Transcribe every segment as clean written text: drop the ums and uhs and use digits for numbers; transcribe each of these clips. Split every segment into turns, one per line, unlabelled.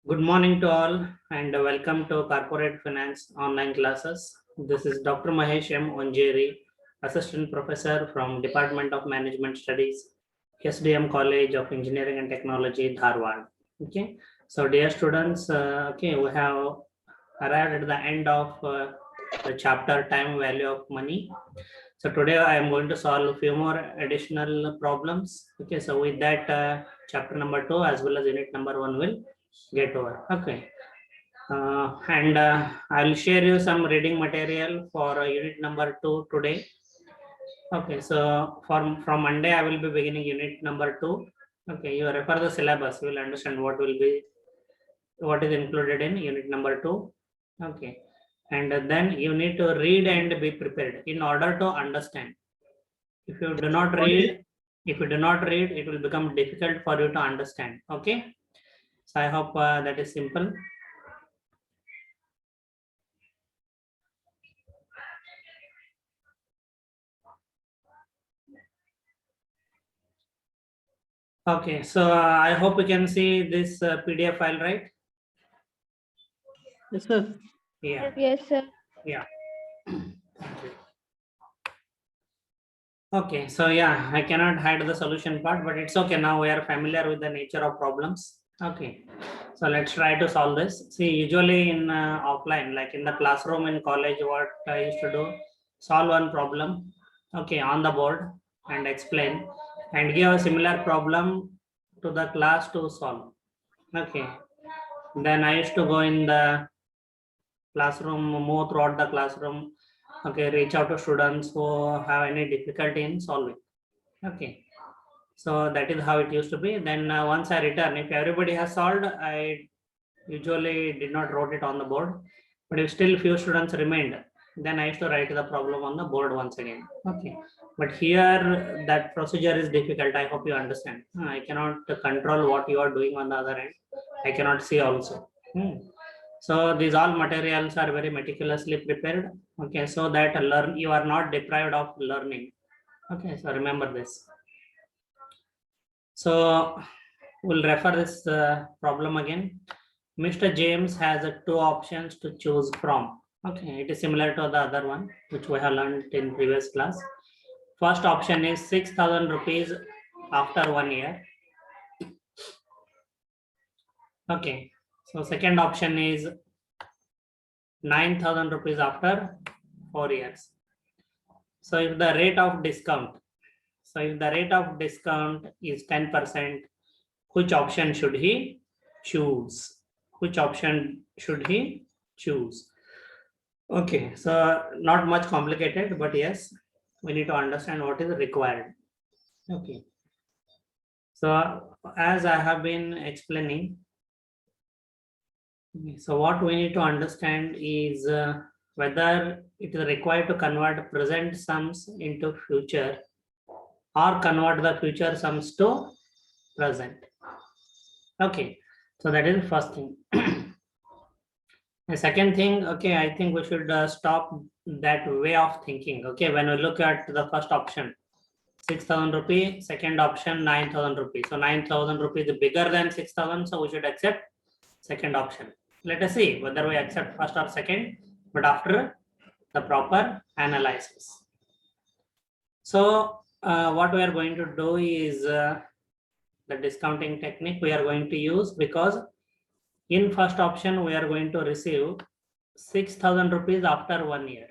Good morning to all and welcome to Corporate Finance online classes. This is Dr. Mahesh M. Onjeri, Assistant Professor from Department of Management Studies, SDM College of Engineering and Technology, Dharwad. Okay, so dear students, we have arrived at the end of the chapter Time Value of Money. So today I am going to solve a few more additional problems. Okay, so with that chapter number 2 as well as unit number 1 will get over. Okay, and I'll share you some reading material for unit number 2 today. Okay, so from Monday I will be beginning unit number 2. Okay, you refer the syllabus, you will understand what is included in unit number 2. Okay, and then you need to read and be prepared in order to understand. If you do not read, it will become difficult for you to understand. Okay, so I hope that is simple. Okay, so I hope you can see this PDF file, right?
Yes, sir.
Yeah.
Yes, sir.
Yeah. Okay, so yeah, I cannot hide the solution part, but it's okay. Now we are familiar with the nature of problems. Okay, so let's try to solve this. See, usually in offline, like in the classroom in college, what I used to do, solve one problem, okay, on the board and explain and give a similar problem to the class to solve. Okay, then I used to go in the classroom, move throughout the classroom, okay, reach out to students who have any difficulty in solving. Okay, so that is how it used to be. Then once I return, if everybody has solved, I usually did not wrote it on the board, but if still few students remained, then I used to write the problem on the board once again. Okay, but here that procedure is difficult. I hope you understand. I cannot control what you are doing on the other end. I cannot see also. So these all materials are very meticulously prepared. Okay, so that you are not deprived of learning. Okay, so remember this. So we'll refer this problem again. Mr. James has two options to choose from. Okay, it is similar to the other one which we have learned in previous class. First option is 6,000 rupees after 1 year. Okay, so second option is 9,000 rupees after 4 years. So if the rate of discount is 10%, which option should he choose? Which option should he choose? Okay, so not much complicated, but yes, we need to understand what is required. Okay, so as I have been explaining, so what we need to understand is whether it is required to convert present sums into future or convert the future sums to present. Okay, so that is the first thing. The second thing, okay, I think we should stop that way of thinking. Okay, when we look at the first option, 6,000 rupees, second option, 9,000 rupees. So 9,000 rupees is bigger than 6,000, so we should accept second option. Let us see whether we accept first or second, but after the proper analysis. So what we are going to do is the discounting technique we are going to use, because in first option we are going to receive 6,000 rupees after 1 year.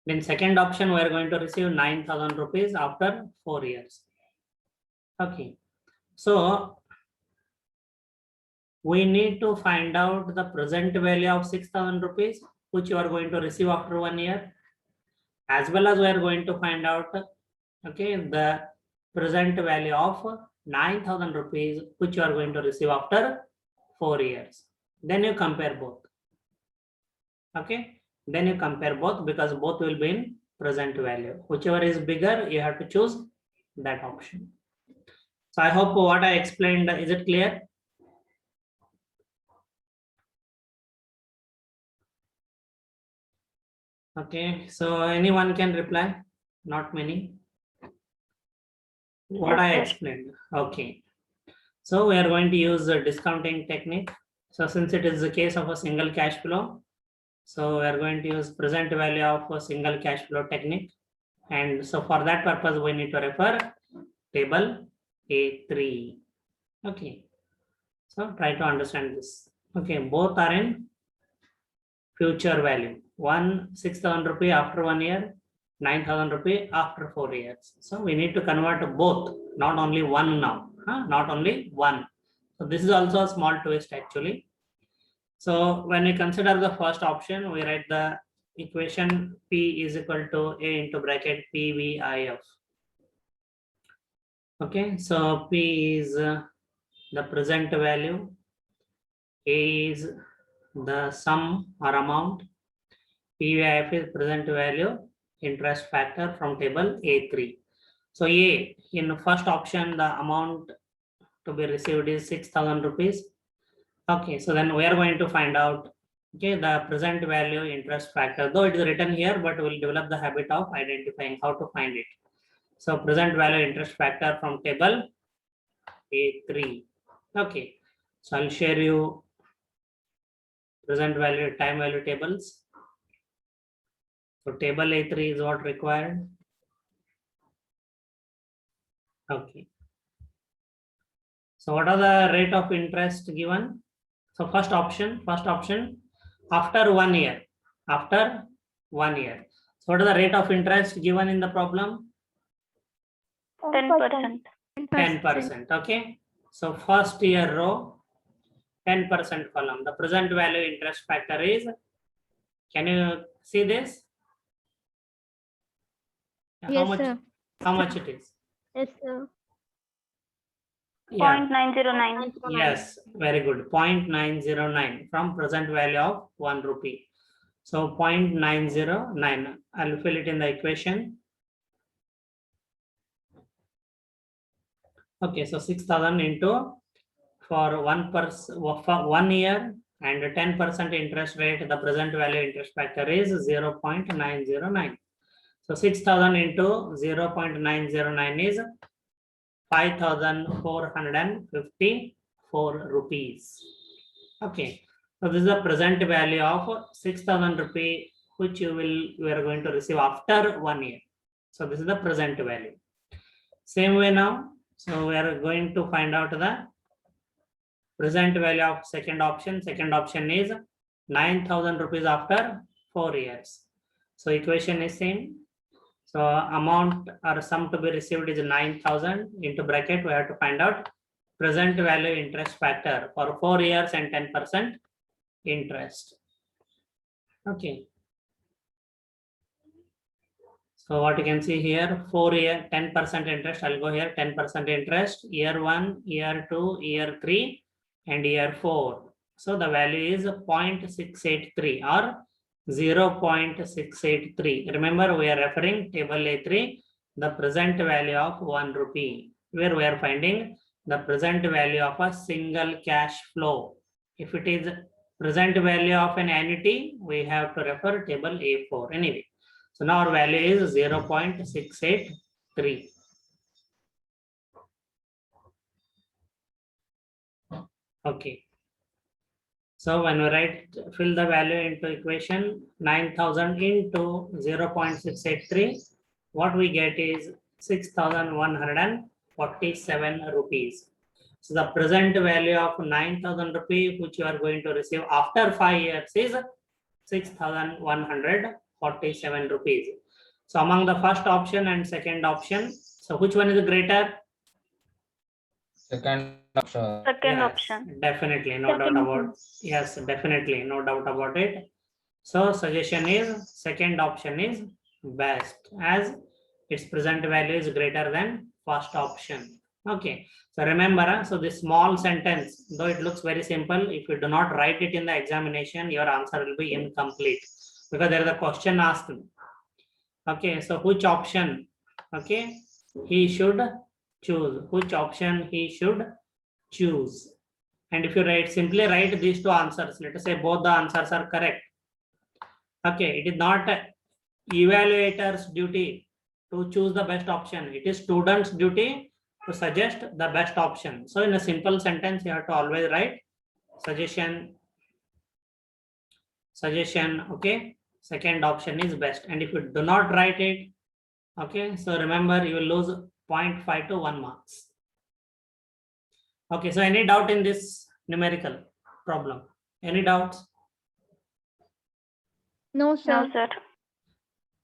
Then second option we are going to receive 9,000 rupees after 4 years. Okay, so we need to find out the present value of 6,000 rupees which you are going to receive after 1 year, as well as we are going to find out, okay, the present value of 9,000 rupees which you are going to receive after 4 years. Then you compare both. Okay, then you compare both, because both will be in present value. Whichever is bigger, you have to choose that option. So I hope what I explained, is it clear? Okay, so anyone can reply? Not many. What I explained. Okay. So we are going to use the discounting technique. So since it is the case of a single cash flow, so we are going to use present value of a single cash flow technique. And so for that purpose, we need to refer table A3. Okay. So try to understand this. Okay, both are in future value. One 6,000 rupee after 1 year, 9,000 rupee after 4 years. So we need to convert both, not only one now, not only one. So this is also a small twist actually. So when we consider the first option, we write the equation P is equal to A into bracket PVIF. Okay, so P is the present value, A is the sum or amount, PVIF is present value interest factor from table A3. So A, in first option, the amount to be received is 6,000 rupees. Okay, so then we are going to find out, okay, the present value interest factor, though it is written here, but we'll develop the habit of identifying how to find it. So present value interest factor from table A3. Okay, so I'll share you present value, time value tables. So table A3 is what required. Okay. So what are the rate of interest given? So first option, after 1 year, after 1 year. So what is the rate of interest given in the problem?
10%.
10%. Okay. So first year row, 10% column. The present value interest factor is, can you see this?
Yes, sir.
How much it is?
Yes, sir.
Yeah.
0.909.
Yes, very good. 0.909 from present value of 1 rupee. So 0.909. I'll fill it in the equation. Okay, so 6,000 into for 1 year and 10% interest rate, the present value interest factor is 0.909. So 6,000 into 0.909 is 5,454 rupees. Okay, so this is the present value of 6,000 rupee, which you are going to receive after 1 year. So this is the present value. Same way now, so we are going to find out the present value of second option. Second option is 9,000 rupees after 4 years. So equation is same. So amount or sum to be received is 9,000 into bracket. We have to find out present value interest factor for 4 years and 10% interest. Okay. So what you can see here, 4 year, 10% interest. I'll go here, 10% interest, year 1, year 2, year 3, and year 4. So the value is 0.683 or 0.683. Remember, we are referring table A3, the present value of 1 rupee, where we are finding the present value of a single cash flow. If it is present value of an annuity, we have to refer table A4 anyway. So now our value is 0.683. Okay. So when we fill the value into equation, 9,000 into 0.683, what we get is 6,147 rupees. So the present value of 9,000 rupees, which you are going to receive after 5 years, is 6,147 rupees. So among the first option and second option, so which one is greater?
Second option.
Second
Yes,
option.
definitely, no doubt about. Yes, definitely, no doubt about it. So suggestion is second option is best, as its present value is greater than first option. Okay, so remember, so this small sentence, though it looks very simple, if you do not write it in the examination, your answer will be incomplete, because there is a question asked. Okay, so which option, okay, he should choose, which option he should choose. And if you simply write these two answers, let us say both the answers are correct. Okay, it is not evaluator's duty to choose the best option. It is student's duty to suggest the best option. So in a simple sentence, you have to always write suggestion, okay. Second option is best. And if you do not write it, okay, so remember you will lose 0.5 to 1 marks. Okay, so any doubt in this numerical problem? Any doubts?
No, sir.
No, sir.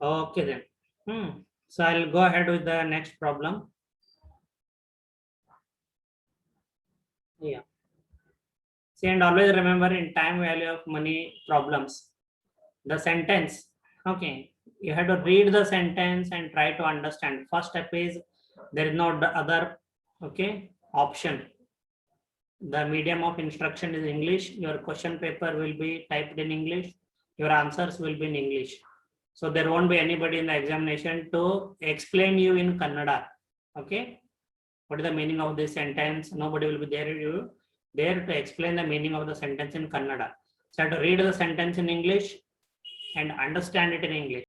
Okay then. So I'll go ahead with the next problem. Yeah. See, and always remember in time value of money problems, the sentence, okay, you have to read the sentence and try to understand. First step is there is no other, okay, option. The medium of instruction is English. Your question paper will be typed in English. Your answers will be in English. So there won't be anybody in the examination to explain you in Kannada. Okay. What is the meaning of this sentence? Nobody will be there to explain the meaning of the sentence in Kannada. So I have to read the sentence in English and understand it in English.